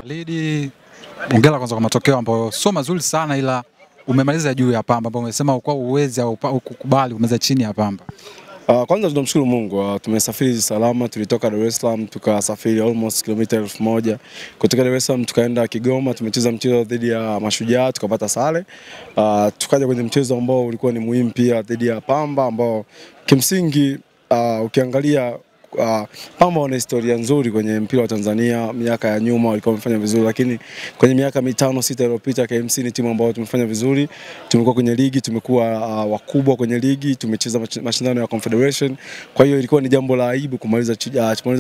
Lidi, hongera kwanza kwa matokeo ambayo sio mazuri sana, ila umemaliza juu ya Pamba ambapo umesema kwa uwezi au kukubali umeza chini ya Pamba. Kwanza tunamshukuru Mungu, tumesafiri salama, tulitoka Dar es Salaam tukasafiri almost kilomita 1000 kutoka Dar es Salaam tukaenda Kigoma, tumecheza mchezo dhidi ya Mashujaa tukapata sare. Tukaja kwenye mchezo ambao ulikuwa ni muhimu pia dhidi ya Pamba ambao kimsingi ukiangalia Pamba wana historia nzuri kwenye mpira wa Tanzania. Miaka ya nyuma walikuwa wamefanya vizuri, lakini kwenye miaka 5-6 iliyopita KMC ni timu ambayo tumefanya vizuri. Tumekuwa kwenye ligi, tumekuwa wakubwa kwenye ligi, tumecheza mashindano ya Confederation. Kwa hiyo ilikuwa ni jambo la aibu kumaliza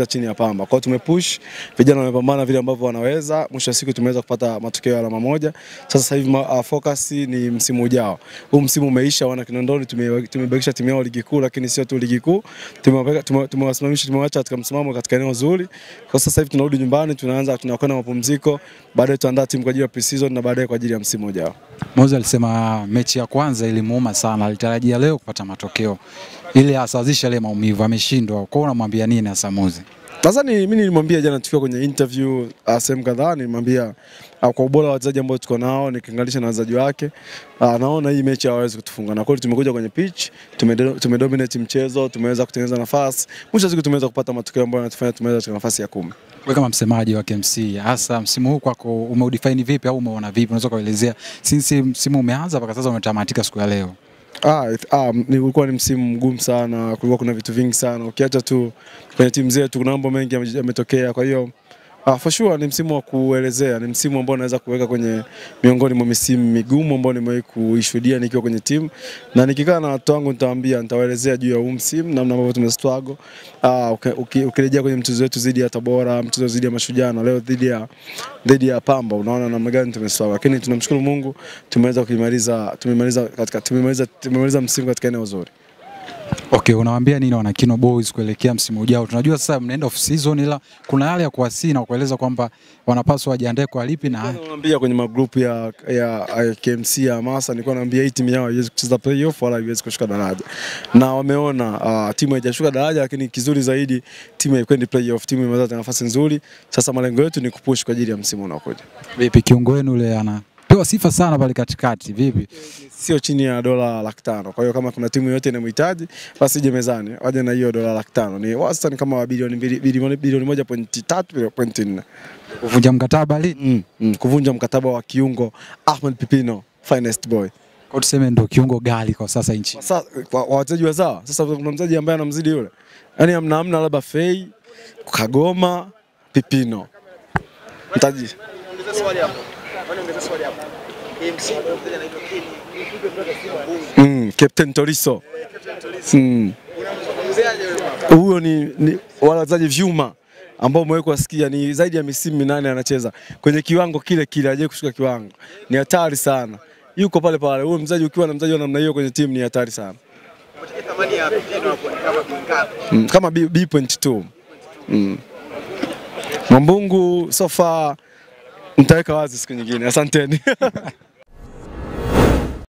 chini ya Pamba. Kwa hiyo tumepush, vijana wamepambana vile ambavyo wanaweza. Mwisho wa siku tumeweza kupata matokeo ya alama moja. Sasa hivi focus ni msimu ujao. Huu msimu umeisha, wana Kinondoni tumebakisha timu yao ligi kuu, lakini sio tu ligi kuu. Tumewacha katika msimamo katika eneo zuri. Kwa sasa hivi tunarudi nyumbani, tunakwenda mapumziko, baadaye tuandaa timu kwa ajili ya pre-season na baadaye kwa ajili ya msimu ujao. Moza alisema mechi ya kwanza ilimuuma sana, alitarajia leo kupata matokeo ili asawazishe ile maumivu, ameshindwa. Kwa hiyo unamwambia nini hasa Moza? Nadhani mimi nilimwambia jana tukiwa kwenye interview sehemu kadhaa, nilimwambia kwa ubora wa wachezaji ambao tuko nao nikiangalisha na wachezaji wake, naona hii mechi hawezi kutufunga. Na kweli tumekuja kwenye pitch, tumedominate mchezo, tumeweza kutengeneza nafasi. Mwisho siku tumeweza kupata matokeo ambayo yanatufanya tumeweza katika nafasi ya 10. Wewe kama msemaji wa KMC, hasa msimu huu kwako umeudefine vipi au umeona vipi? Unaweza kuelezea since msimu umeanza mpaka sasa umetamatika siku ya leo? Ulikuwa ni msimu mgumu sana, kulikuwa kuna vitu vingi sana. Ukiacha tu kwenye timu zetu kuna mambo mengi yametokea. Kwa hiyo for sure ni msimu wa kuelezea, ni msimu ambao naweza kuweka kwenye miongoni mwa misimu migumu ambao nimewahi kuishuhudia nikiwa kwenye timu, na nikikaa na watu wangu nitawaelezea juu ya huu msimu namna ambavyo tumestruggle. Ukirejea kwenye mchezo wetu dhidi ya Tabora, mchezo dhidi ya Mashujaa na leo dhidi ya Pamba, unaona namna gani tumestruggle, lakini tunamshukuru Mungu tumeweza tumemaliza msimu katika eneo zuri. Okay, unawaambia nini wana Kino Boys kuelekea msimu ujao? Tunajua sasa mnaenda off season, ila kuna yale ya kuwasii na kueleza kwamba wanapaswa wajiandae kwa lipi na naambia kwenye magrupu ya KMC ya Hamasa, nilikuwa naambia hii timu yao haiwezi kucheza playoff wala haiwezi kushuka daraja. Na wameona timu haijashuka daraja, lakini kizuri zaidi timu haikwendi playoff, timu imepata nafasi nzuri. Sasa malengo yetu ni kupush kwa ajili ya msimu unaokuja. Vipi kiungo wenu yule pewa sifa sana pale katikati, vipi? Sio chini ya $500,000. Kwa hiyo kama kuna timu yote inamhitaji basi ije mezani, waje na hiyo $500,000. Ni wastani kama bilioni 1.3-1.4. Kuvunja mkataba lini? Kuvunja mkataba wa kiungo Ahmed Pipino, finest boy. Kwa tuseme ndio kiungo gali kwa sasa nchi. Sasa kwa wachezaji wazao, sasa kuna mchezaji ambaye anamzidi yule. Yaani hamna labda Fei, Kagoma, Pipino. Mtaji. Captain Toriso. Huyo ni wachezaji vyuma ambao umewekwa sikia, ni zaidi ya misimu 8 anacheza kwenye kiwango kile hajaje kushuka kiwango. Ni hatari sana. Yuko pale pale. Huyo mchezaji ukiwa na mchezaji wa namna hiyo kwenye timu ni hatari sana. Kama B.2. Mwambungu so far nitaweka wazi siku nyingine. Asanteni.